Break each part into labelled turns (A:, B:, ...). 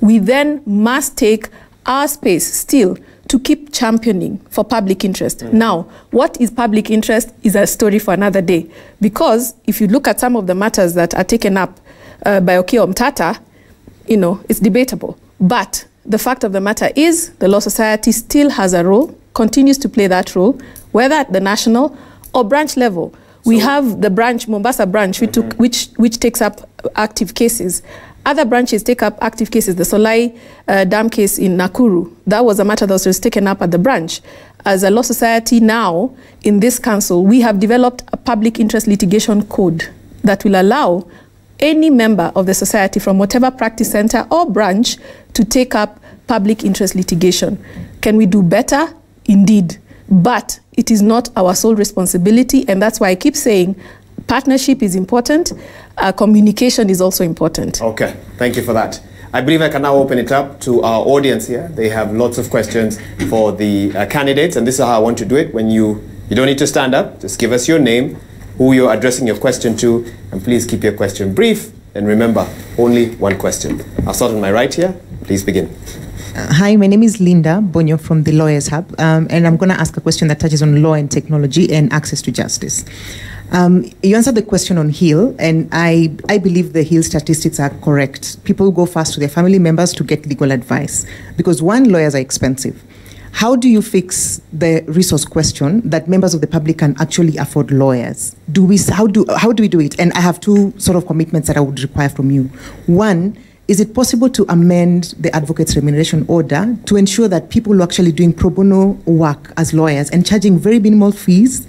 A: we then must take our space still to keep championing for public interest. Now, what is public interest is a story for another day. Because if you look at some of the matters that are taken up by Okiya Omtata, you know, it's debatable. But the fact of the matter is the Law Society still has a role, continues to play that role, whether at the national or branch level. We have the branch, Mombasa branch, which takes up active cases. Other branches take up active cases. The Solai Dam case in Nakuru, that was a matter that was taken up at the branch. As a Law Society now, in this council, we have developed a public interest litigation code that will allow any member of the society from whatever practice center or branch to take up public interest litigation. Can we do better? Indeed. But it is not our sole responsibility, and that's why I keep saying partnership is important, communication is also important. Okay, thank you for that. I believe I can now open it up to our audience here. They have lots of questions for the candidates, and this is how I want to do it. When you don't need to stand up, just give us your name, who you're addressing your question to, and please keep your question brief, and remember, only one question. I'll start on my right here. Please begin.
B: Hi, my name is Linda Bonyo from the Lawyers Hub, and I'm going to ask a question that touches on law and technology and access to justice. You answered the question on HEAL, and I believe the HEAL statistics are correct. People go fast to their family members to get legal advice because, one, lawyers are expensive. How do you fix the resource question that members of the public can actually afford lawyers? How do we do it? And I have two sort of commitments that I would require from you. One, is it possible to amend the advocate's remuneration order to ensure that people who are actually doing pro bono work as lawyers and charging very minimal fees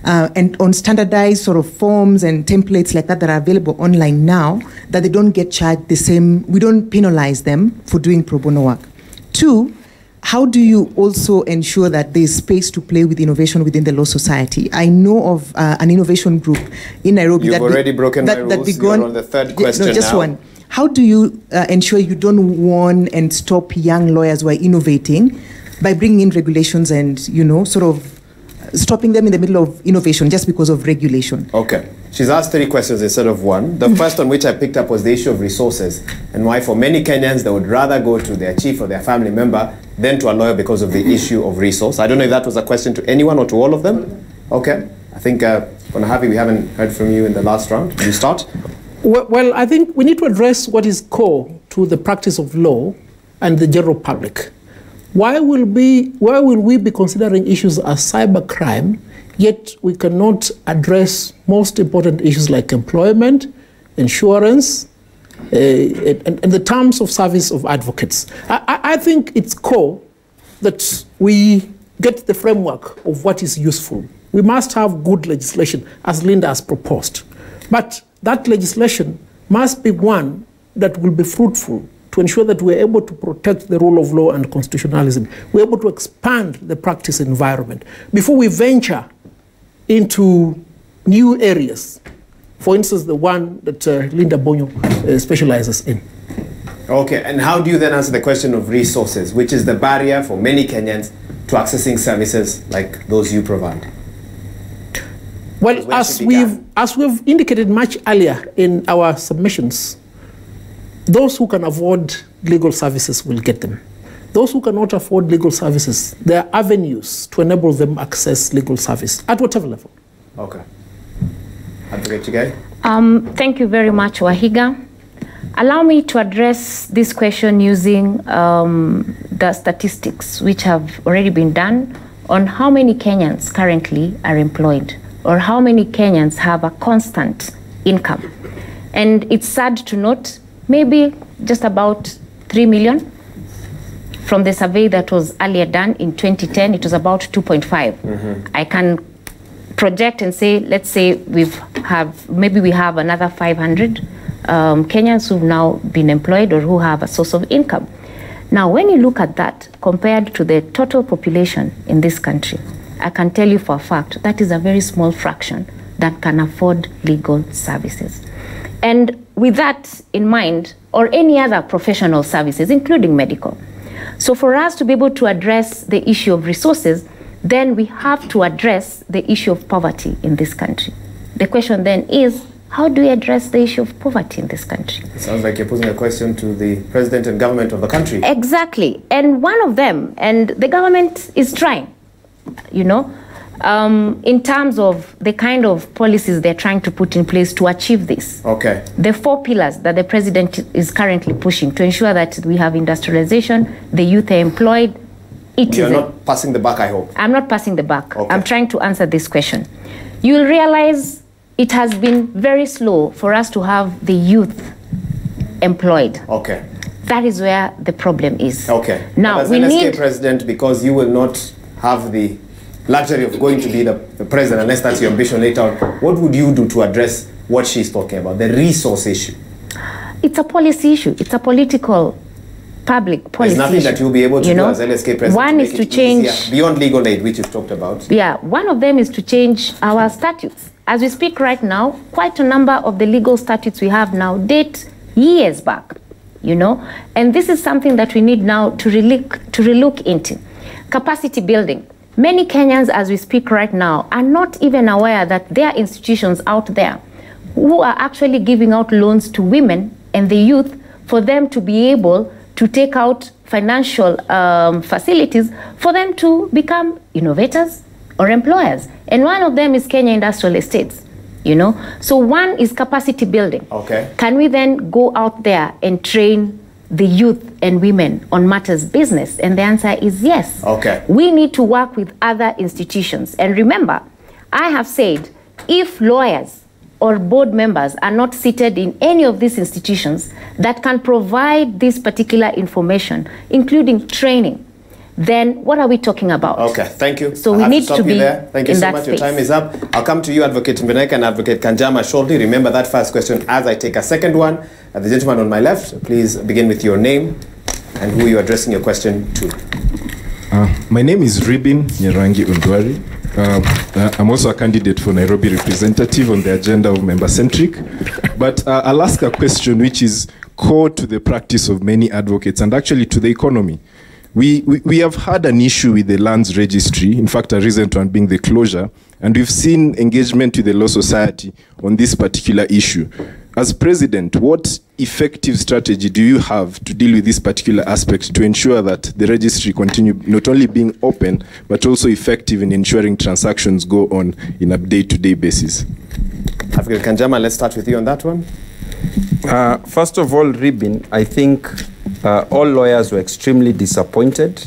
B: and on standardized sort of forms and templates like that are available online now, that they don't get charged the same, we don't penalize them for doing pro bono work? Two, how do you also ensure that there's space to play with innovation within the Law Society? I know of an innovation group in Nairobi.
C: You've already broken my rules. You're on the third question
B: no, just
C: now.
B: One. How do you ensure you don't warn and stop young lawyers who are innovating by bringing in regulations and, you know, sort of stopping them in the middle of innovation just because of regulation?
C: Okay. She's asked 3 questions instead of 1. The first on which I picked up was the issue of resources and why for many Kenyans they would rather go to their chief or their family member than to a lawyer because of the issue of resource. I don't know if that was a question to anyone or to all of them. Okay. I think, Bonahavi, we haven't heard from you in the last round. Can you start?
D: Well, I think we need to address what is core to the practice of law and the general public. Why will we be considering issues as cybercrime, yet we cannot address most important issues like employment, insurance, and the terms of service of advocates? I think it's core that we get the framework of what is useful. We must have good legislation, as Linda has proposed. But that legislation must be one that will be fruitful to ensure that we're able to protect the rule of law and constitutionalism. We're able to expand the practice environment before we venture into new areas. For instance, the one that Linda Bonyo specializes in.
C: Okay, and how do you then answer the question of resources, which is the barrier for many Kenyans to accessing services like those you provide?
D: Well, as we've indicated much earlier in our submissions, those who can afford legal services will get them. Those who cannot afford legal services, there are avenues to enable them access legal service at whatever level.
C: Okay. Advocate Chigai.
E: Thank you very much, Wahiga. Allow me to address this question using the statistics which have already been done on how many Kenyans currently are employed, or how many Kenyans have a constant income. And it's sad to note, maybe just about 3 million. From the survey that was earlier done in 2010, it was about 2.5. I can project and say, let's say maybe we have another 500 Kenyans who've now been employed or who have a source of income. Now, when you look at that compared to the total population in this country, I can tell you for a fact that is a very small fraction that can afford legal services. And with that in mind, or any other professional services, including medical. So for us to be able to address the issue of resources, then we have to address the issue of poverty in this country. The question then is, how do we address the issue of poverty in this country?
C: It sounds like you're posing a question to the president and government of the country.
E: Exactly. And one of them, and the government is trying, you know, in terms of the kind of policies they're trying to put in place to achieve this.
C: Okay.
E: The 4 pillars that the president is currently pushing to ensure that we have industrialization, the youth are employed.
C: You're not passing the buck, I hope.
E: I'm not passing the buck.
C: Okay.
E: I'm trying to answer this question. You will realize it has been very slow for us to have the youth employed.
C: Okay.
E: That is where the problem is.
C: Okay.
E: Now,
C: as
E: we
C: LSK
E: need...
C: president, because you will not have the luxury of going to be the president unless that's your ambition later on, what would you do to address what she's talking about, the resource issue?
E: It's a policy issue. It's a political, public policy
C: There's nothing
E: issue.
C: that you'll be able to do as LSK president.
E: One is to change...
C: easier, beyond legal aid, which you've talked about.
E: Yeah, one of them is to change our statutes. As we speak right now, quite a number of the legal statutes we have now date years back, you know, and this is something that we need now to relook into. Capacity building. Many Kenyans, as we speak right now, are not even aware that there are institutions out there who are actually giving out loans to women and the youth for them to be able to take out financial facilities for them to become innovators or employers. And one of them is Kenya Industrial Estates, you know. So one is capacity building.
C: Okay.
E: Can we then go out there and train the youth and women on matters business? And the answer is yes.
C: Okay.
E: We need to work with other institutions. And remember, I have said, if lawyers or board members are not seated in any of these institutions that can provide this particular information, including training, then what are we talking about?
C: Okay, thank you.
E: So we need to be
C: there. Thank you
E: in
C: so
E: that
C: much.
E: space.
C: Your time is up. I'll come to you, Advocate Mbeneka and Advocate Kanjama, shortly. Remember that first question as I take a second one. The gentleman on my left, please begin with your name and who you're addressing your question to.
F: My name is Ribin Nyerangi Undwari. I'm also a candidate for Nairobi representative on the agenda of member-centric. But I'll ask a question which is core to the practice of many advocates and actually to the economy. We have had an issue with the lands registry, in fact a recent one being the closure, and we've seen engagement with the Law Society on this particular issue. As President, what effective strategy do you have to deal with this particular aspect to ensure that the registry continue not only being open, but also effective in ensuring transactions go on in a day-to-day basis?
C: Advocate Kanjama, let's start with you on that one.
G: First of all, Ribin, I think all lawyers were extremely disappointed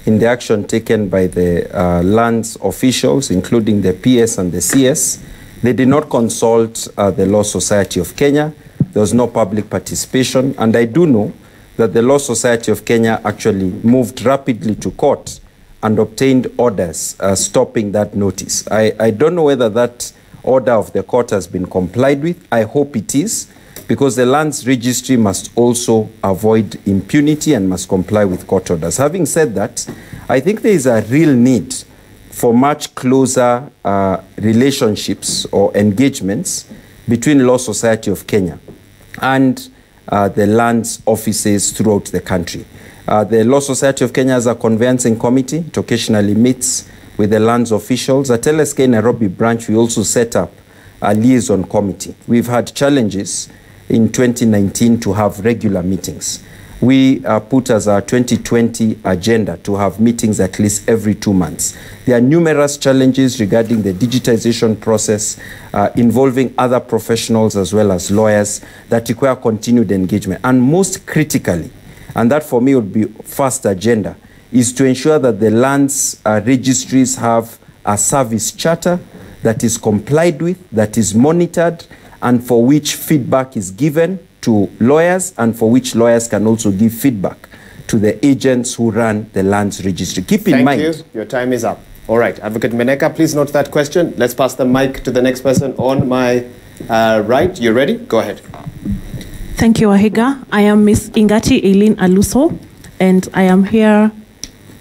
G: in the action taken by the lands officials, including the PS and the CS. They did not consult the Law Society of Kenya. There was no public participation. And I do know that the Law Society of Kenya actually moved rapidly to court and obtained orders stopping that notice. I don't know whether that order of the court has been complied with. I hope it is, because the lands registry must also avoid impunity and must comply with court orders. Having said that, I think there is a real need for much closer relationships or engagements between Law Society of Kenya and the lands offices throughout the country. The Law Society of Kenya has a conveyancing committee. It occasionally meets with the lands officials. At LSK Nairobi branch, we also set up a liaison committee. We've had challenges in 2019 to have regular meetings. We put as our 2020 agenda to have meetings at least every 2 months. There are numerous challenges regarding the digitization process involving other professionals as well as lawyers that require continued engagement. And most critically, and that for me would be first agenda, is to ensure that the lands registries have a service charter that is complied with, that is monitored, and for which feedback is given to lawyers, and for which lawyers can also give feedback to the agents who run the lands registry. Keep in mind...
C: Thank you. Your time is up. All right. Advocate Mbeneka, please note that question. Let's pass the mic to the next person on my right. You ready? Go ahead.
H: Thank you, Wahiga. I am Ms. Ingati Eileen Aluso, and I am here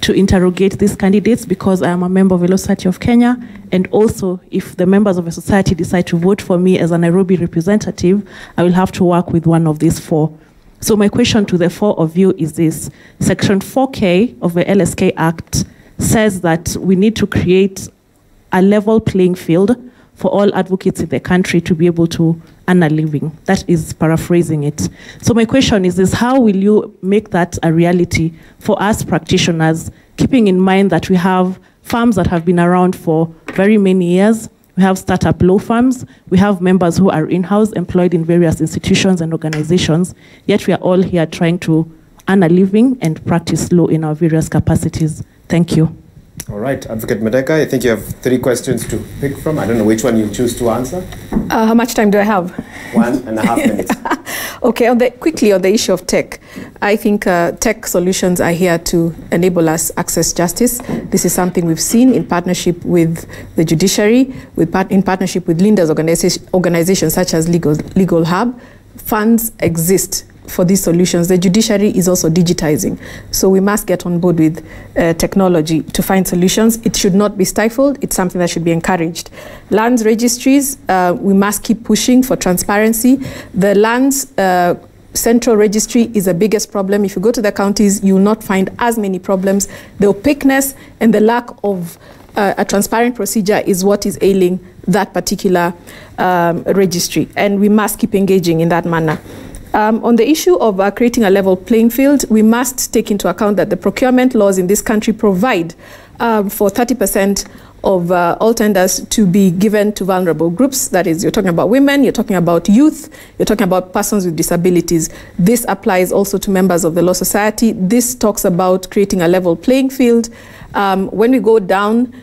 H: to interrogate these candidates because I am a member of the Law Society of Kenya, and also if the members of the society decide to vote for me as a Nairobi representative, I will have to work with one of these 4. So my question to the 4 of you is this. Section 4K of the LSK Act says that we need to create a level playing field for all advocates in the country to be able to earn a living. That is paraphrasing it. So my question is how will you make that a reality for us practitioners, keeping in mind that we have firms that have been around for very many years, we have startup law firms, we have members who are in-house employed in various institutions and organizations, yet we are all here trying to earn a living and practice law in our various capacities. Thank you.
C: All right, Advocate Madeka, I think you have 3 questions to pick from. I don't know which one you choose to answer.
A: How much time do I have?
C: 1.5 minutes.
A: Okay, quickly on the issue of tech. I think tech solutions are here to enable us access justice. This is something we've seen in partnership with the Judiciary, in partnership with Linda's organizations such as Legal Hub. Funds exist for these solutions. The Judiciary is also digitizing. So we must get on board with technology to find solutions. It should not be stifled. It's something that should be encouraged. Lands registries, we must keep pushing for transparency. The lands central registry is the biggest problem. If you go to the counties, you will not find as many problems. The opaqueness and the lack of a transparent procedure is what is ailing that particular registry. And we must keep engaging in that manner. On the issue of creating a level playing field, we must take into account that the procurement laws in this country provide for 30% of all tenders to be given to vulnerable groups. That is, you're talking about women, you're talking about youth, you're talking about persons with disabilities. This applies also to members of the law society. This talks about creating a level playing field. When we go down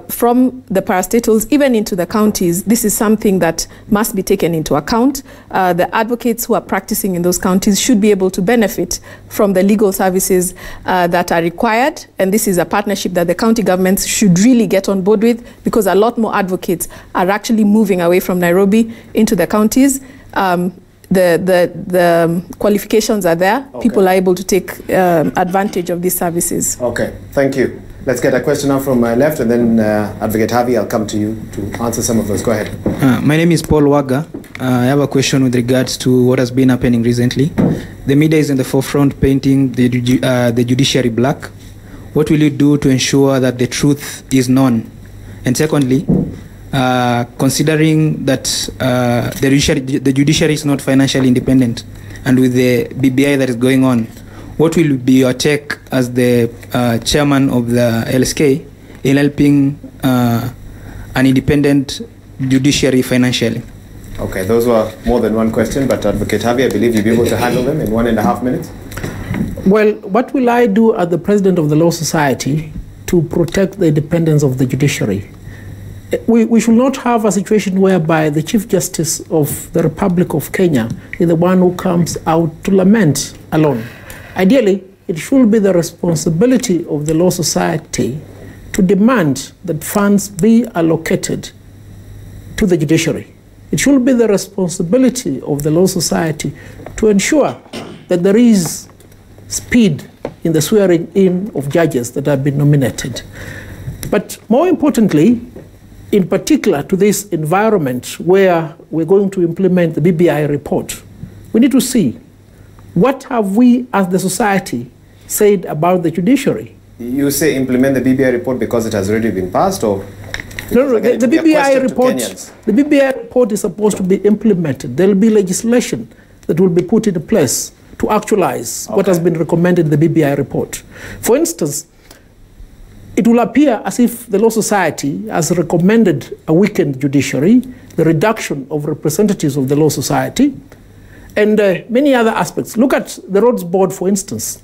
A: from the parastatals, even into the counties, this is something that must be taken into account. The advocates who are practicing in those counties should be able to benefit from the legal services that are required. And this is a partnership that the county governments should really get on board with, because a lot more advocates are actually moving away from Nairobi into the counties. The qualifications are there. Okay. People are able to take advantage of these services.
C: Okay, thank you. Let's get a question now from my left, and then Advocate Harvey, I'll come to you to answer some of those. Go ahead.
I: My name is Paul Waga. I have a question with regards to what has been happening recently. The media is in the forefront painting the judiciary black. What will you do to ensure that the truth is known? And secondly, considering that the judiciary is not financially independent, and with the BBI that is going on, what will be your take as the chairman of the LSK in helping an independent judiciary financially?
C: Okay, those were more than one question, but Advocate Harvey, I believe you'll be able to handle them in 1.5 minutes.
D: Well, what will I do as the president of the Law Society to protect the independence of the judiciary? We should not have a situation whereby the Chief Justice of the Republic of Kenya is the one who comes out to lament alone. Ideally, it should be the responsibility of the Law Society to demand that funds be allocated to the judiciary. It should be the responsibility of the Law Society to ensure that there is speed in the swearing in of judges that have been nominated. But more importantly, in particular to this environment where we're going to implement the BBI report, we need to see what have we as the society said about the judiciary.
C: You say implement the BBI report because it has already been passed, or?
D: No, the BBI report, the BBI report is supposed to be implemented. There will be legislation that will be put into place to actualize what has been recommended in the BBI report. For instance, it will appear as if the Law Society has recommended a weakened judiciary, the reduction of representatives of the Law Society, and many other aspects. Look at the Roads Board, for instance.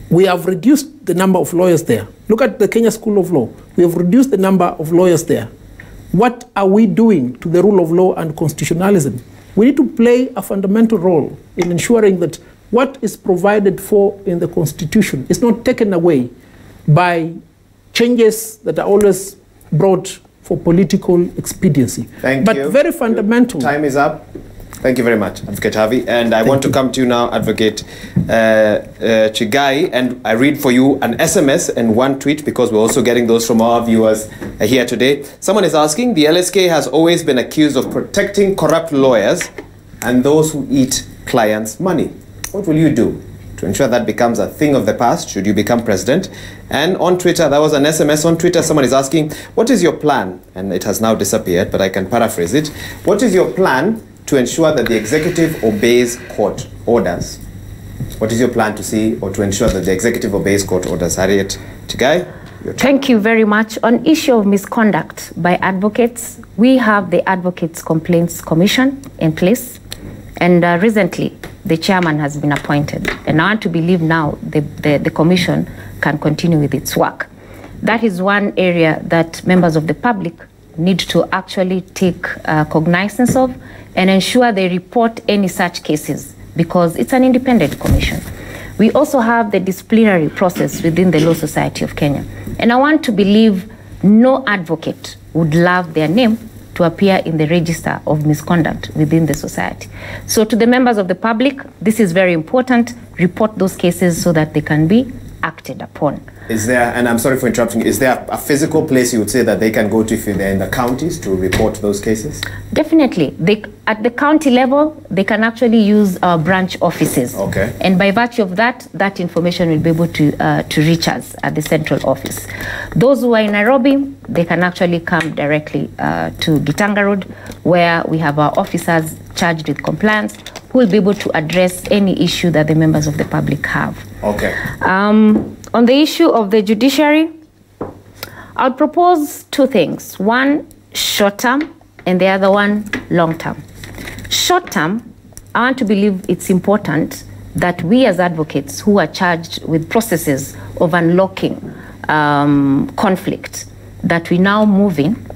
D: We have reduced the number of lawyers there. Look at the Kenya School of Law. We have reduced the number of lawyers there. What are we doing to the rule of law and constitutionalism? We need to play a fundamental role in ensuring that what is provided for in the Constitution is not taken away by changes that are always brought for political expediency.
C: Thank you.
D: But very fundamental.
C: Time is up. Thank you very much, Advocate Harvey. And I want to come to you now, Advocate Chigai, and I read for you an SMS and one tweet, because we're also getting those from our viewers here today. Someone is asking, the LSK has always been accused of protecting corrupt lawyers and those who eat clients' money. What will you do to ensure that becomes a thing of the past should you become president? And on Twitter, that was an SMS on Twitter, someone is asking, what is your plan? And it has now disappeared, but I can paraphrase it. What is your plan to ensure that the executive obeys court orders? What is your plan to see or to ensure that the executive obeys court orders? Harriet Tigai?
E: Thank you very much. On issue of misconduct by advocates, we have the Advocates Complaints Commission in place, and recently the chairman has been appointed, and I want to believe now the commission can continue with its work. That is one area that members of the public need to actually take cognizance of and ensure they report any such cases, because it's an independent commission. We also have the disciplinary process within the Law Society of Kenya. And I want to believe no advocate would love their name to appear in the register of misconduct within the society. So to the members of the public, this is very important. Report those cases so that they can be acted upon.
C: Is there, and I'm sorry for interrupting, is there a physical place you would say that they can go to if they're in the counties to report those cases?
E: Definitely. At the county level, they can actually use our branch offices.
C: Okay. And
E: by virtue of that, that information will be able to reach us at the central office. Those who are in Nairobi, they can actually come directly to Gitanga Road, where we have our officers charged with compliance, who will be able to address any issue that the members of the public have.
C: Okay.
E: On the issue of the judiciary, I'll propose two things. One, short-term, and the other one, long-term. Short-term, I want to believe it's important that we as advocates who are charged with processes of unlocking conflict, that we now move in,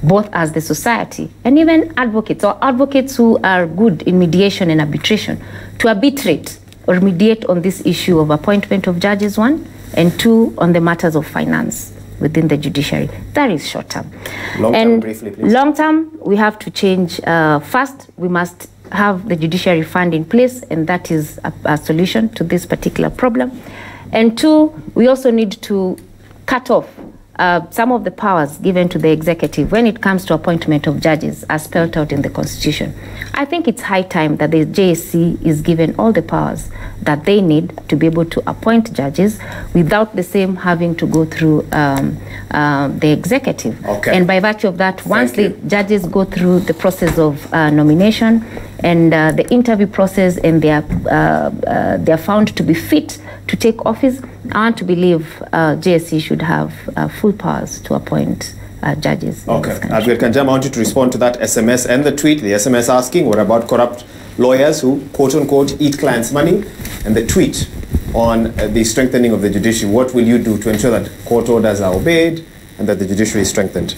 E: both as the society and even advocates, or advocates who are good in mediation and arbitration, to arbitrate or mediate on this issue of appointment of judges, one, and two, on the matters of finance within the judiciary. That is short term.
C: Long term, briefly, please.
E: Long term, we have to change. First, we must have the judiciary fund in place, and that is a solution to this particular problem. And two, we also need to cut off some of the powers given to the executive when it comes to appointment of judges as spelled out in the Constitution. I think it's high time that the JSC is given all the powers that they need to be able to appoint judges without the same having to go through the executive.
C: Okay.
E: And by virtue of that, once the judges go through the process of nomination and the interview process, and they are found to be fit to take office, I want to believe JSC should have full powers to appoint judges.
C: Okay. Advocate Kanjama, I want you to respond to that SMS and the tweet. The SMS asking, what about corrupt lawyers who, quote unquote, eat clients' money? And the tweet on the strengthening of the judiciary. What will you do to ensure that court orders are obeyed and that the judiciary is strengthened?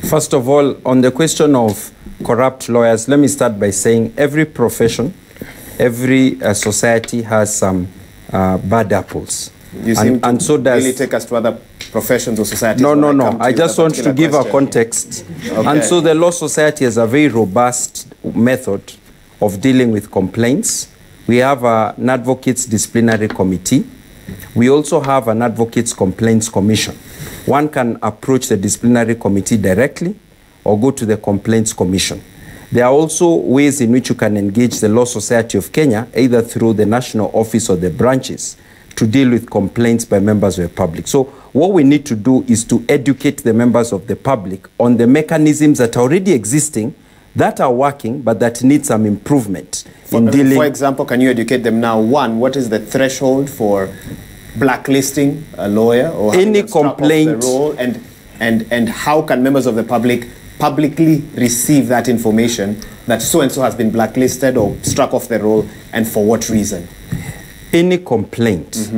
G: First of all, on the question of corrupt lawyers, let me start by saying every profession, every society has some bad apples.
C: You seem and so does really take us to other professions or societies.
G: No. I just want to give a context. Okay. And so the Law Society has a very robust method of dealing with complaints. We have an Advocates Disciplinary Committee. We also have an Advocates Complaints Commission. One can approach the Disciplinary Committee directly or go to the Complaints Commission. There are also ways in which you can engage the Law Society of Kenya, either through the national office or the branches, to deal with complaints by members of the public. So what we need to do is to educate the members of the public on the mechanisms that are already existing, that are working, but that need some improvement in dealing.
C: For example, can you educate them now? One, what is the threshold for blacklisting a lawyer or
G: any complaint?
C: The role, and how can members of the public publicly receive that information that so-and-so has been blacklisted or struck off the role, and for what reason?
G: Any complaint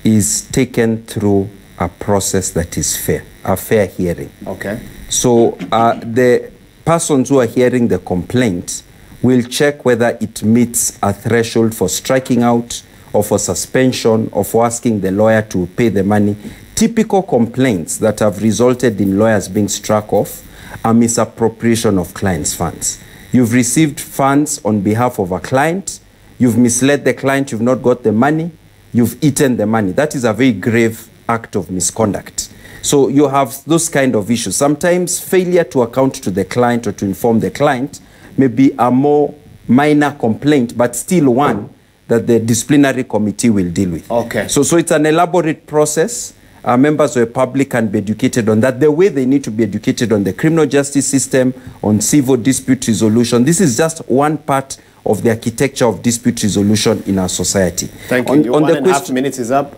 G: is taken through a process that is fair, a fair hearing.
C: Okay.
G: So the persons who are hearing the complaint will check whether it meets a threshold for striking out or for suspension or for asking the lawyer to pay the money. Typical complaints that have resulted in lawyers being struck off are misappropriation of clients' funds. You've received funds on behalf of a client, you've misled the client, you've not got the money, you've eaten the money. That is a very grave act of misconduct. So you have those kind of issues. Sometimes failure to account to the client or to inform the client may be a more minor complaint, but still one that the disciplinary committee will deal with.
C: Okay.
G: So it's an elaborate process, members of the public can be educated on that, the way they need to be educated on the criminal justice system, on civil dispute resolution. This is just one part of the architecture of dispute resolution in our society.
C: Thank you. Your 1.5 minutes is up.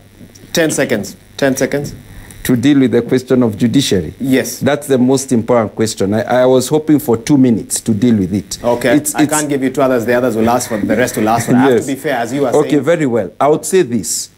C: 10 seconds. 10 seconds.
G: To deal with the question of judiciary.
C: Yes.
G: That's the most important question. I was hoping for 2 minutes to deal with it.
C: Okay. I can't give you 2 others. The others will ask for, the rest will ask for. I have to be fair, as you are saying.
G: Okay, very well. I would say this.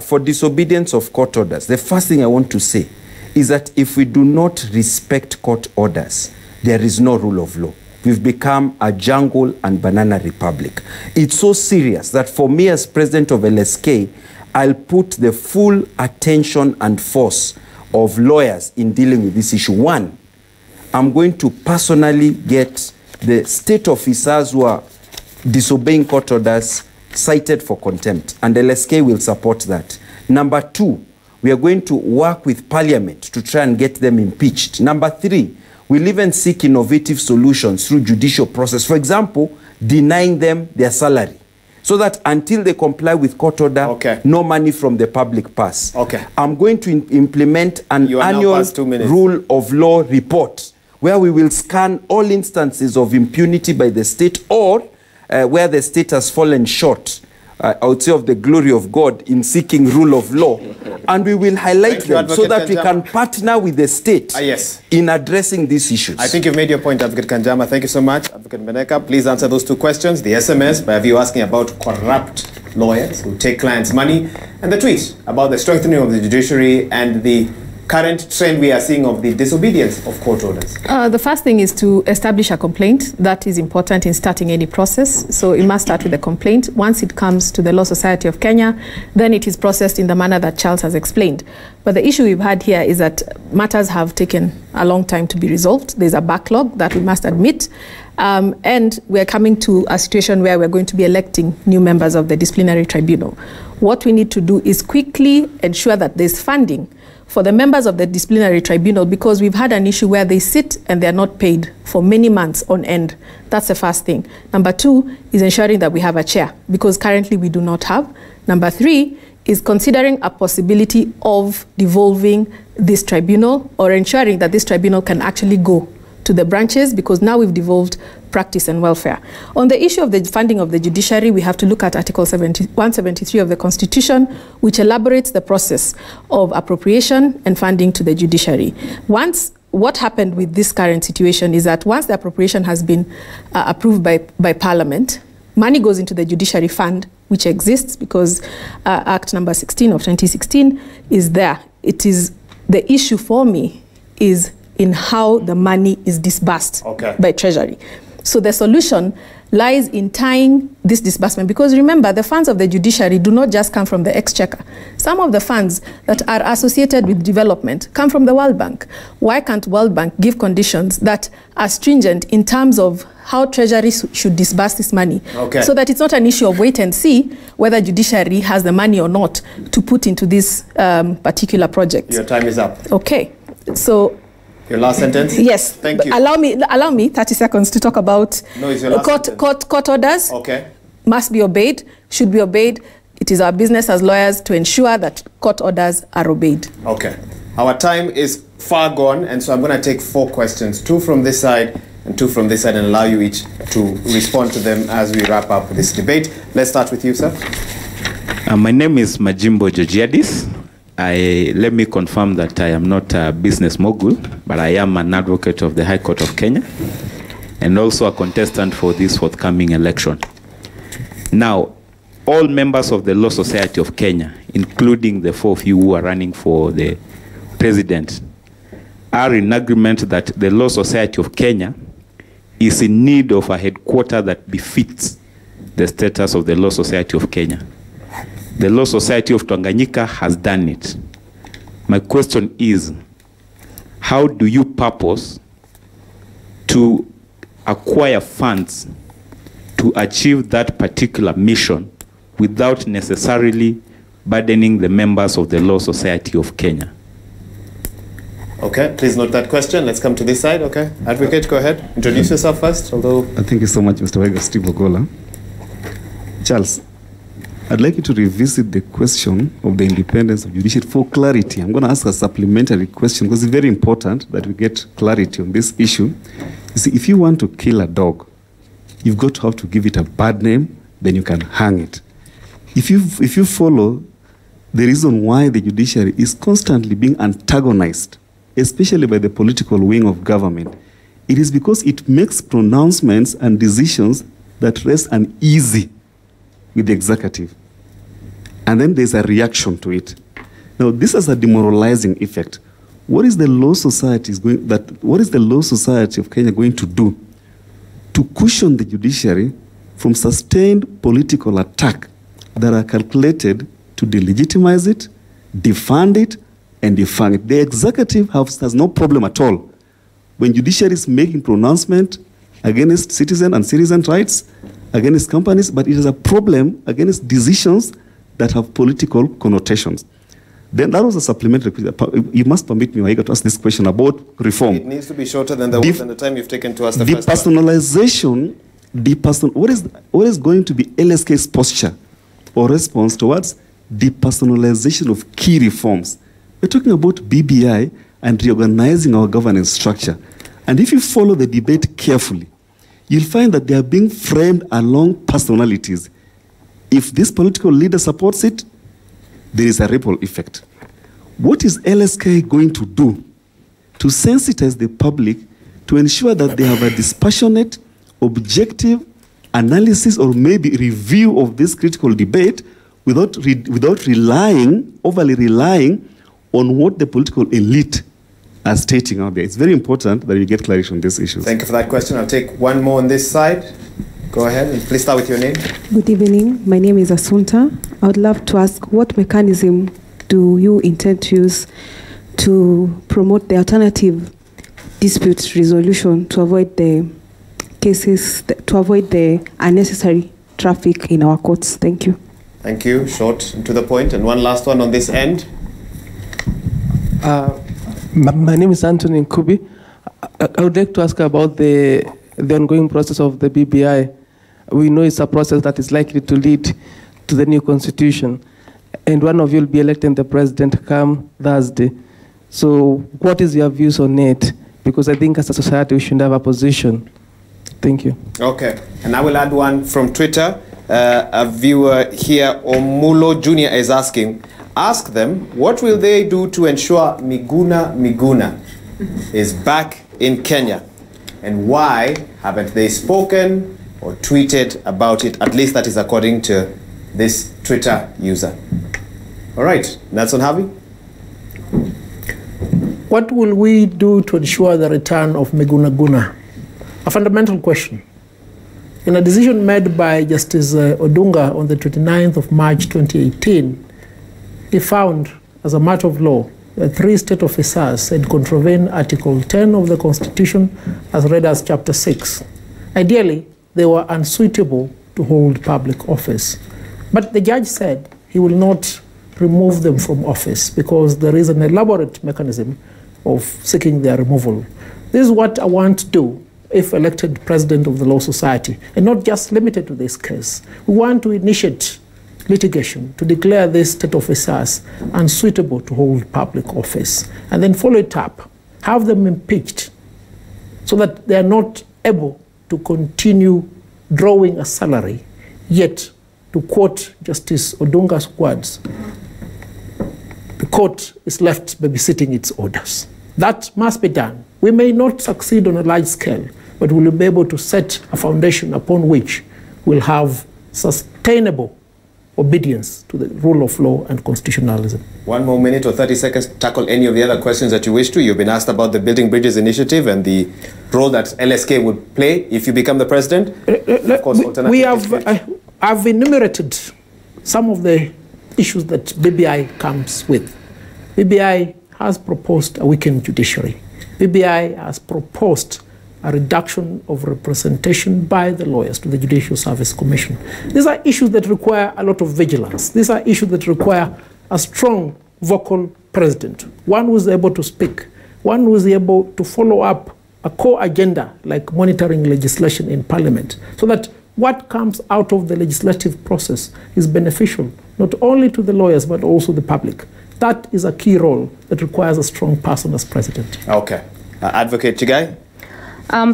G: For disobedience of court orders, the first thing I want to say is that if we do not respect court orders, there is no rule of law. We've become a jungle and banana republic. It's so serious that for me as president of LSK, I'll put the full attention and force of lawyers in dealing with this issue. One, I'm going to personally get the state officers who are disobeying court orders cited for contempt, and LSK will support that. Number two, we are going to work with Parliament to try and get them impeached. Number three, we'll even seek innovative solutions through judicial process. For example, denying them their salary, so that until they comply with court order, no money from the public pass. I'm going to implement an annual rule of law report where we will scan all instances of impunity by the state or where the state has fallen short, I would say, of the glory of God in seeking rule of law. And we will highlight them so that we can partner with the state in addressing these issues.
C: I think you've made your point, Advocate Kanjama. Thank you so much. Advocate Meneka, please answer those 2 questions. The SMS by a viewer asking about corrupt lawyers who take clients' money, and the tweet about the strengthening of the judiciary and the current trend we are seeing of the disobedience of court orders.
A: The first thing is to establish a complaint. That is important in starting any process. So it must start with a complaint. Once it comes to the Law Society of Kenya, then it is processed in the manner that Charles has explained. But the issue we've had here is that matters have taken a long time to be resolved. There's a backlog that we must admit. And we're coming to a situation where we're going to be electing new members of the disciplinary tribunal. What we need to do is quickly ensure that there's funding for the members of the disciplinary tribunal, because we've had an issue where they sit and they're not paid for many months on end. That's the first thing. Number two is ensuring that we have a chair, because currently we do not have. Number three is considering a possibility of devolving this tribunal, or ensuring that this tribunal can actually go to the branches, because now we've devolved practice and welfare. On the issue of the funding of the judiciary, we have to look at Article 173 of the Constitution, which elaborates the process of appropriation and funding to the judiciary. What happened with this current situation is that once the appropriation has been approved by Parliament, money goes into the judiciary fund, which exists because Act number 16 of 2016 is there. It is, the issue for me is in how the money is disbursed by Treasury. So the solution lies in tying this disbursement, because remember, the funds of the judiciary do not just come from the exchequer. Some of the funds that are associated with development come from the World Bank. Why can't World Bank give conditions that are stringent in terms of how Treasury should disburse this money, so that it's not an issue of wait and see whether judiciary has the money or not to put into this particular project?
C: Your time is up.
A: Okay, so
C: your last sentence?
A: Yes.
C: Thank you.
A: Allow me 30 seconds to talk about court orders. Must be obeyed, should be obeyed. It is our business as lawyers to ensure that court orders are obeyed.
C: Okay. Our time is far gone, and so I'm going to take 4 questions, 2 from this side and 2 from this side, and allow you each to respond to them as we wrap up this debate. Let's start with you, sir.
J: My name is Majimbo Georgiadis. Let me confirm that I am not a business mogul, but I am an advocate of the High Court of Kenya and also a contestant for this forthcoming election. Now, all members of the Law Society of Kenya, including the 4 of you who are running for the president, are in agreement that the Law Society of Kenya is in need of a headquarter that befits the status of the Law Society of Kenya. The Law Society of Tanganyika has done it. My question is, how do you purpose to acquire funds to achieve that particular mission without necessarily burdening the members of the Law Society of Kenya?
C: Okay, please note that question. Let's come to this side. Okay, Advocate, go ahead. Introduce yourself first. Thank
K: you so much, Mr. Wega. Steve Ogola. Charles, I'd like you to revisit the question of the independence of judiciary for clarity. I'm going to ask a supplementary question because it's very important that we get clarity on this issue. You see, if you want to kill a dog, you've got to have to give it a bad name, then you can hang it. If you follow the reason why the judiciary is constantly being antagonized, especially by the political wing of government, it is because it makes pronouncements and decisions that rest uneasy with the executive. And then there's a reaction to it. Now, this has a demoralizing effect. What is the law society of Kenya going to do to cushion the judiciary from sustained political attack that are calculated to delegitimize it, defund it, and defang it? The executive has no problem at all when judiciary is making pronouncement against citizen and citizen rights, against companies, but it is a problem against decisions that have political connotations. Then that was a supplementary question. You must permit me, Waihiga, to ask this question about reform.
C: It needs to be shorter than the time you've taken to ask the first
K: depersonalization, what is going to be LSK's posture or response towards depersonalization of key reforms? We're talking about BBI and reorganizing our governance structure. And if you follow the debate carefully, you'll find that they are being framed along personalities. If this political leader supports it, there is a ripple effect. What is LSK going to do to sensitize the public to ensure that they have a dispassionate, objective analysis or maybe review of this critical debate without overly relying on what the political elite are stating out there? It's very important that you get clarity on these issues.
C: Thank you for that question. I'll take one more on this side. Go ahead and please start with your name.
L: Good evening. My name is Asunta. I would love to ask, what mechanism do you intend to use to promote the alternative dispute resolution to avoid the cases, to avoid the unnecessary traffic in our courts? Thank you.
C: Thank you. Short and to the point. And one last one on this end.
M: My name is Anthony Nkubi. I would like to ask about the ongoing process of the BBI. We know it's a process that is likely to lead to the new constitution, and one of you will be electing the president come Thursday. So what is your views on it? Because I think as a society we should have a position. Thank you.
C: Okay, and I will add one from Twitter. A viewer here, Omulo Jr. is asking, ask them, what will they do to ensure Miguna is back in Kenya? And why haven't they spoken or tweeted about it? At least that is according to this Twitter user. All right, Nelson Harvey.
D: What will we do to ensure the return of Miguna? A fundamental question. In a decision made by Justice Odunga on the 29th of March 2018, he found, as a matter of law, that 3 state officers had contravened Article 10 of the Constitution, as read as Chapter 6. Ideally, they were unsuitable to hold public office. But the judge said he will not remove them from office because there is an elaborate mechanism of seeking their removal. This is what I want to do if elected president of the Law Society, and not just limited to this case. We want to initiate litigation to declare these state officers unsuitable to hold public office, and then follow it up, have them impeached so that they are not able to continue drawing a salary, yet, to quote Justice Odunga's words, the court is left babysitting its orders. That must be done. We may not succeed on a large scale, but we'll be able to set a foundation upon which we'll have sustainable obedience to the rule of law and constitutionalism.
C: 1 more minute or 30 seconds to tackle any of the other questions that you wish to. You've been asked about the Building Bridges initiative and the role that LSK would play if you become the president. Of course,
D: I've enumerated some of the issues that BBI comes with. BBI has proposed a weakened judiciary. BBI has proposed a reduction of representation by the lawyers to the Judicial Service Commission. These are issues that require a lot of vigilance. These are issues that require a strong vocal president, one who is able to speak, one who is able to follow up a core agenda like monitoring legislation in Parliament, so that what comes out of the legislative process is beneficial, not only to the lawyers, but also the public. That is a key role that requires a strong person as president.
C: Okay. Advocate Chigai?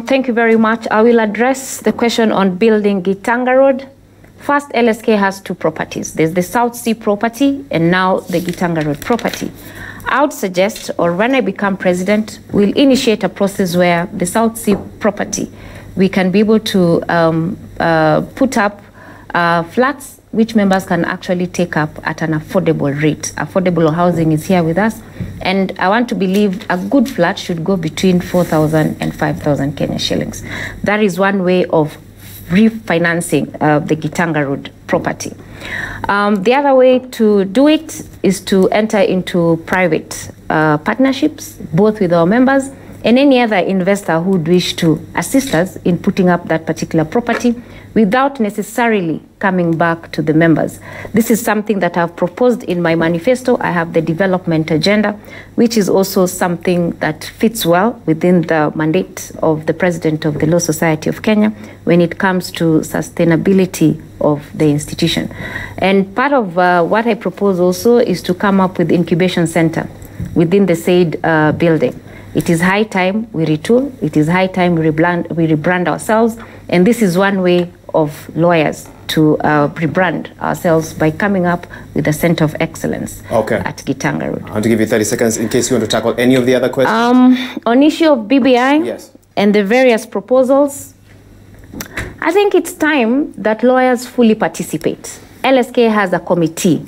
E: Thank you very much. I will address the question on building Gitanga Road. First, LSK has two properties. There's the South Sea property and now the Gitanga Road property. I would suggest, or when I become president, we'll initiate a process where the South Sea property, we can be able to put up flats which members can actually take up at an affordable rate. Affordable housing is here with us. And I want to believe a good flat should go between 4,000 and 5,000 Kenya shillings. That is one way of refinancing the Gitanga Road property. The other way to do it is to enter into private partnerships, both with our members and any other investor who would wish to assist us in putting up that particular property without necessarily coming back to the members. This is something that I've proposed in my manifesto. I have the development agenda, which is also something that fits well within the mandate of the President of the Law Society of Kenya when it comes to sustainability of the institution. And part of what I propose also is to come up with incubation center within the said building. It is high time we retool. It is high time we rebrand ourselves. And this is one way of lawyers to rebrand ourselves by coming up with a center of excellence at Gitanga Road.
C: I want to give you 30 seconds in case you want to tackle any of the other questions.
E: On issue of BBI
C: yes.
E: and the various proposals, I think it's time that lawyers fully participate. LSK has a committee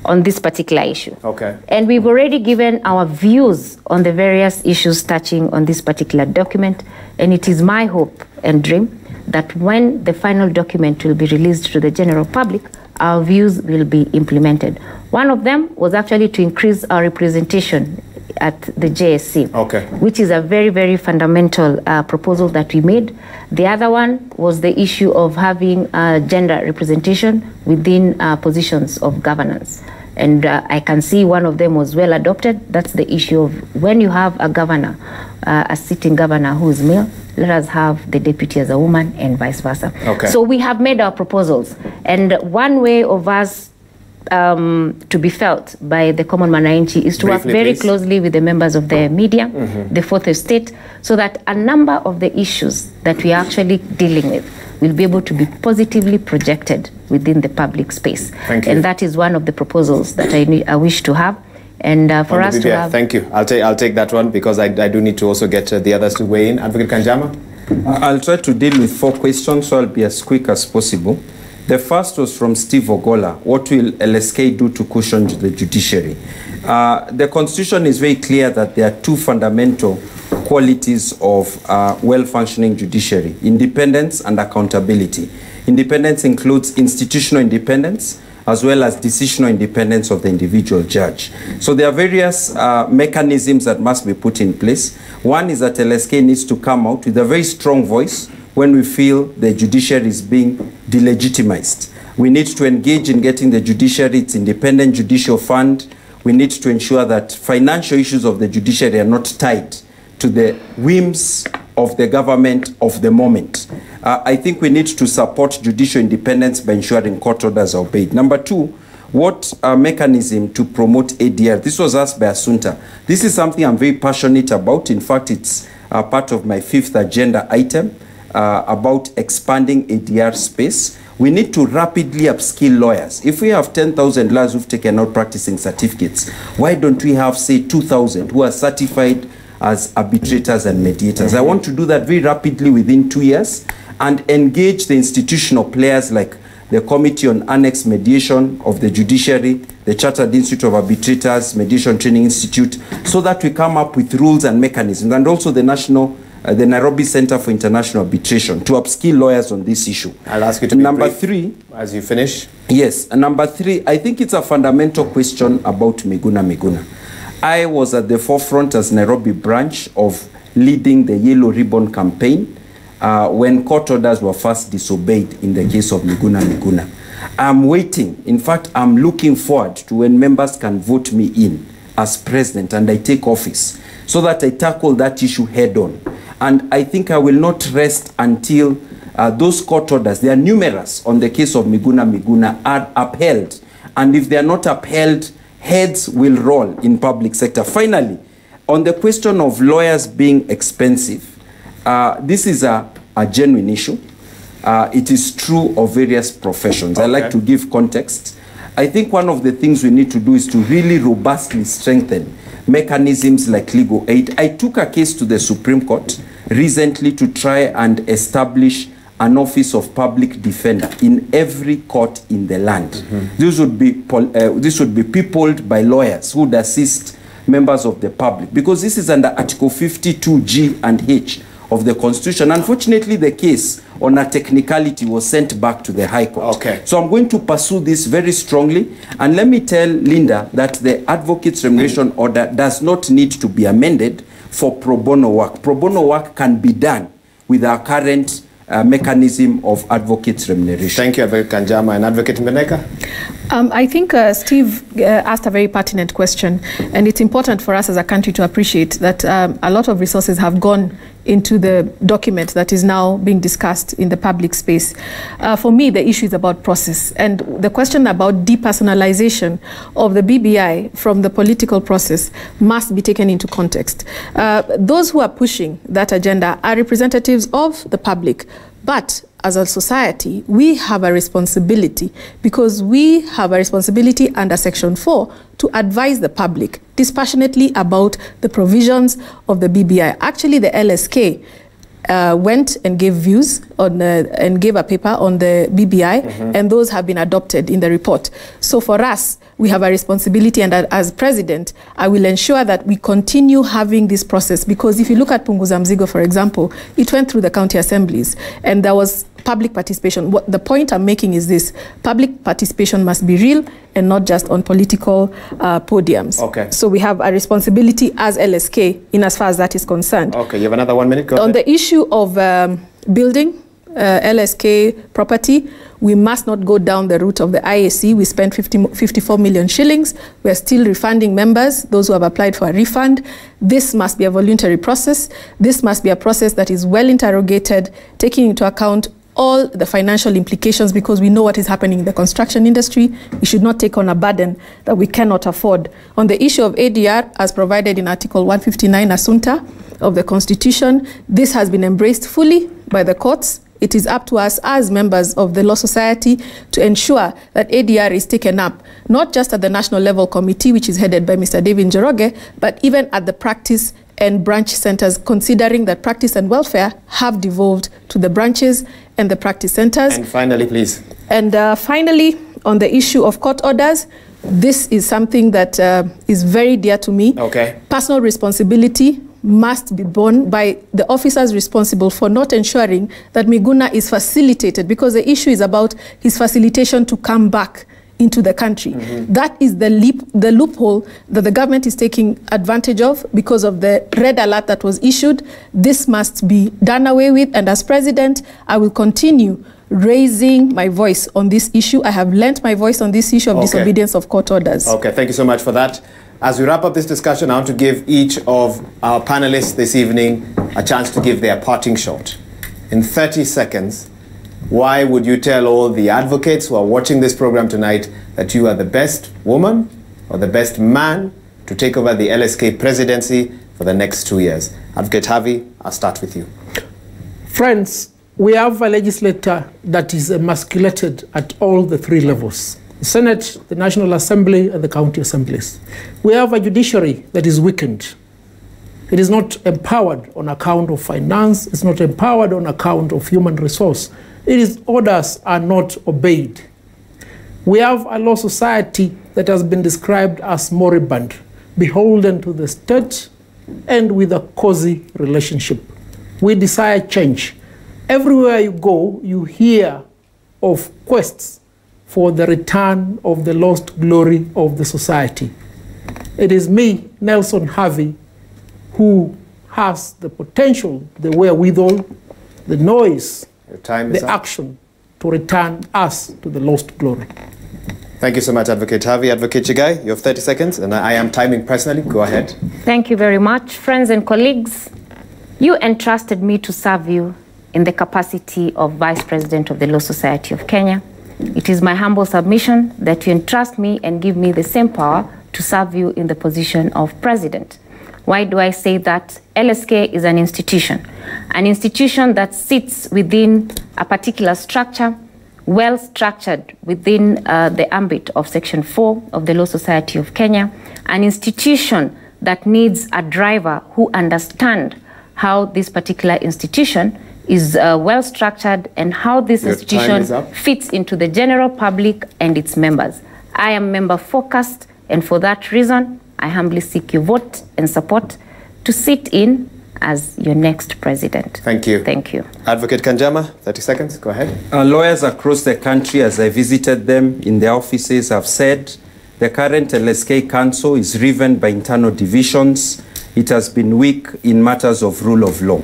E: on this particular issue.
C: Okay.
E: And we've already given our views on the various issues touching on this particular document. And it is my hope and dream that when the final document will be released to the general public, our views will be implemented. One of them was actually to increase our representation at the JSC, which is a very, very fundamental proposal that we made. The other one was the issue of having gender representation within positions of governance. And I can see one of them was well adopted. That's the issue of when you have a governor, a sitting governor who is male, let us have the deputy as a woman and vice versa. So we have made our proposals. And one way of us to be felt by the common mwananchi is to work very closely with the members of the media, the fourth estate, so that a number of the issues that we are actually dealing with will be able to be positively projected within the public space. And that is one of the proposals that I wish to have. And for us to have...
C: Thank you. I'll take that one because I do need to also get the others to weigh in. Advocate Kanjama?
G: I'll try to deal with 4 questions, so I'll be as quick as possible. The first was from Steve Ogola. What will LSK do to cushion the judiciary? The Constitution is very clear that there are 2 fundamental qualities of well-functioning judiciary: independence and accountability. Independence includes institutional independence as well as decisional independence of the individual judge. So there are various mechanisms that must be put in place. One is that LSK needs to come out with a very strong voice when we feel the judiciary is being delegitimized. We need to engage in getting the judiciary its independent judicial fund. We need to ensure that financial issues of the judiciary are not tied to the whims of the government of the moment. I think we need to support judicial independence by ensuring court orders are obeyed. Number 2, what mechanism to promote ADR? This was asked by Assunta. This is something I'm very passionate about. In fact, it's part of my 5th agenda item about expanding ADR space. We need to rapidly upskill lawyers. If we have 10,000 lawyers who've taken out practicing certificates, why don't we have, say, 2,000 who are certified as arbitrators and mediators? I want to do that very rapidly within 2 years and engage the institutional players like the Committee on Annex Mediation of the Judiciary, the Chartered Institute of Arbitrators, Mediation Training Institute, so that we come up with rules and mechanisms, and also the the Nairobi Center for International Arbitration to upskill lawyers on this issue.
C: I'll ask you to be
G: Number
C: brief
G: 3,
C: as you finish.
G: Yes, and number 3, I think it's a fundamental question about Miguna. I was at the forefront as Nairobi branch of leading the Yellow Ribbon campaign when court orders were first disobeyed in the case of Miguna. I'm waiting. In fact, I'm looking forward to when members can vote me in as president and I take office so that I tackle that issue head on. And I think I will not rest until those court orders, they are numerous on the case of Miguna, are upheld. And if they are not upheld, heads will roll in public sector. Finally, on the question of lawyers being expensive, this is a genuine issue. It is true of various professions. I like to give context. I think one of the things we need to do is to really robustly strengthen mechanisms like legal aid. I took a case to the Supreme Court recently to try and establish an office of public defender in every court in the land. This would be peopled by lawyers who would assist members of the public, because this is under Article 52G and H of the Constitution. Unfortunately, the case on a technicality was sent back to the High Court. So I'm going to pursue this very strongly. And let me tell Linda that the Advocate's Remuneration Order does not need to be amended for pro bono work. Pro bono work can be done with our current mechanism of advocates' remuneration.
C: Thank you, Advocate Kanjama. And Advocate Mbeneka?
A: I think Steve asked a very pertinent question, and it's important for us as a country to appreciate that a lot of resources have gone into the document that is now being discussed in the public space. For me, the issue is about process, and the question about depersonalization of the BBI from the political process must be taken into context. Those who are pushing that agenda are representatives of the public, but as a society, we have a responsibility, because we have a responsibility under Section 4 to advise the public dispassionately about the provisions of the BBI. Actually, the LSK went and gave views on and gave a paper on the BBI, and those have been adopted in the report. So for us, we have a responsibility, and as president, I will ensure that we continue having this process, because if you look at Punguza Mzigo, for example, it went through the county assemblies, and there was public participation. What the point I'm making is this: public participation must be real and not just on political podiums. So we have a responsibility as LSK in as far as that is concerned.
C: You have another 1 minute. Go
A: on
C: ahead.
A: The issue of building LSK property, we must not go down the route of the IAC. We spent 54 million shillings. We are still refunding members, those who have applied for a refund. This must be a voluntary process. This must be a process that is well interrogated, taking into account all the financial implications, because we know what is happening in the construction industry. We should not take on a burden that we cannot afford. On the issue of ADR, as provided in Article 159 Assunta of the Constitution, this has been embraced fully by the courts. It is up to us as members of the Law Society to ensure that ADR is taken up, not just at the National Level Committee, which is headed by Mr. David Njoroge, but even at the practice and branch centers, considering that practice and welfare have devolved to the branches and the practice centers.
C: And finally, please.
A: And finally, on the issue of court orders, this is something that is very dear to me. Personal responsibility must be borne by the officers responsible for not ensuring that Miguna is facilitated, because the issue is about his facilitation to come back into the country. That is the loophole that the government is taking advantage of because of the red alert that was issued. This must be done away with, and as president, I will continue raising my voice on this issue. I have lent my voice on this issue of disobedience of court orders.
C: Thank you so much for that. As we wrap up this discussion, I want to give each of our panelists this evening a chance to give their parting shot. In 30 seconds, why would you tell all the advocates who are watching this program tonight that you are the best woman or the best man to take over the LSK presidency for the next 2 years? Advocate Havi, I'll start with you.
D: Friends, we have a legislature that is emasculated at all the three levels: the Senate, the National Assembly, and the county assemblies. We have a judiciary that is weakened. It is not empowered on account of finance. It's not empowered on account of human resource. Orders are not obeyed. We have a law society that has been described as moribund, beholden to the state and with a cozy relationship. We desire change. Everywhere you go, you hear of quests for the return of the lost glory of the society. It is me, Nelson Harvey, who has the potential, the wherewithal, the noise, the action to return us to the lost glory.
C: Thank you so much, Advocate Harvey. Advocate Chigai, you have 30 seconds, and I am timing personally. Go ahead.
E: Thank you very much, friends and colleagues. You entrusted me to serve you, in the capacity of Vice President of the Law Society of Kenya. It is my humble submission that you entrust me and give me the same power to serve you in the position of President. Why do I say that? LSK is an institution that sits within a particular structure, well structured within the ambit of Section 4 of the Law Society of Kenya, an institution that needs a driver who understands how this particular institution is well structured and how this institution fits into the general public and its members. I am member focused, and for that reason, I humbly seek your vote and support to sit in as your next president.
C: Thank you.
E: Thank you.
C: Advocate Kanjama, 30 seconds, go ahead.
G: Lawyers across the country, as I visited them in their offices, have said the current LSK Council is riven by internal divisions. It has been weak in matters of rule of law.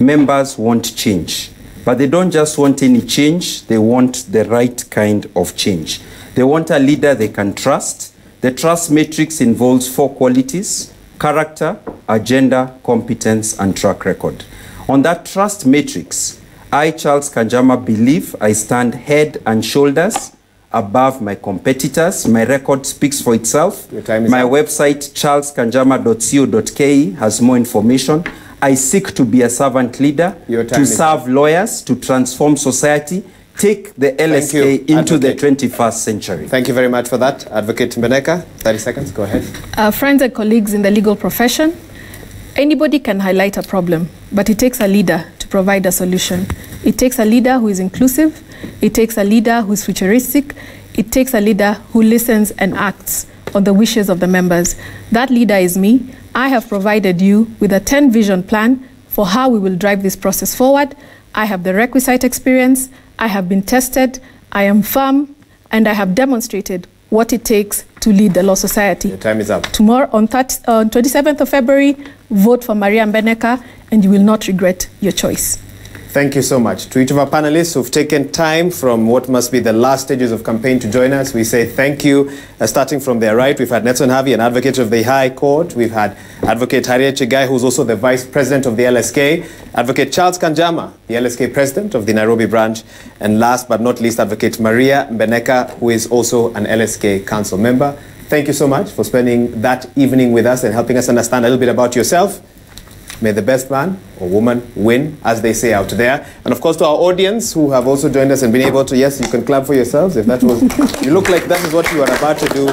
G: Members want change, but they don't just want any change, they want the right kind of change. They want a leader they can trust. The trust matrix involves 4 qualities: character, agenda, competence, and track record. On that trust matrix, I, Charles Kanjama, believe I stand head and shoulders above my competitors. My record speaks for itself. My website, charleskanjama.co.ke, has more information. I seek to be a servant leader, to serve lawyers, to transform society, take the LSK into the 21st century.
C: Thank you very much for that. Advocate Mbeneka, 30 seconds, go ahead.
A: Friends and colleagues in the legal profession, anybody can highlight a problem, but it takes a leader to provide a solution. It takes a leader who is inclusive. It takes a leader who is futuristic. It takes a leader who listens and acts on the wishes of the members. That leader is me. I have provided you with a 10-vision plan for how we will drive this process forward. I have the requisite experience. I have been tested. I am firm, and I have demonstrated what it takes to lead the Law Society.
C: Your time is up.
A: Tomorrow, on 27th of February, vote for Maria Mbeneka, and you will not regret your choice.
C: Thank you so much. To each of our panelists who've taken time from what must be the last stages of campaign to join us, we say thank you. Starting from their right, we've had Nelson Havi, an advocate of the High Court. We've had Advocate Harriet Chegai, who's also the Vice President of the LSK. Advocate Charles Kanjama, the LSK President of the Nairobi branch. And last but not least, Advocate Maria Mbeneka, who is also an LSK Council member. Thank you so much for spending that evening with us and helping us understand a little bit about yourself. May the best man or woman win, as they say out there. And of course, to our audience who have also joined us and been able to, yes, you can clap for yourselves if that was, you look like that is what you are about to do.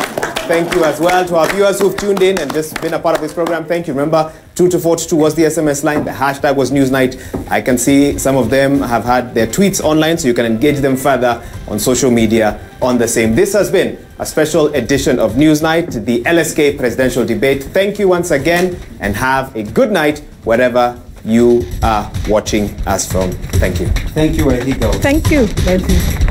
C: Thank you as well to our viewers who've tuned in and just been a part of this program. Thank you. Remember, 22422 was the SMS line. The hashtag was Newsnight. I can see some of them have had their tweets online, so you can engage them further on social media on the same. This has been a special edition of Newsnight, the LSK presidential debate. Thank you once again, and have a good night wherever you are watching us from. Thank you.
G: Thank you, Wahiga.
A: Thank you. Thank you.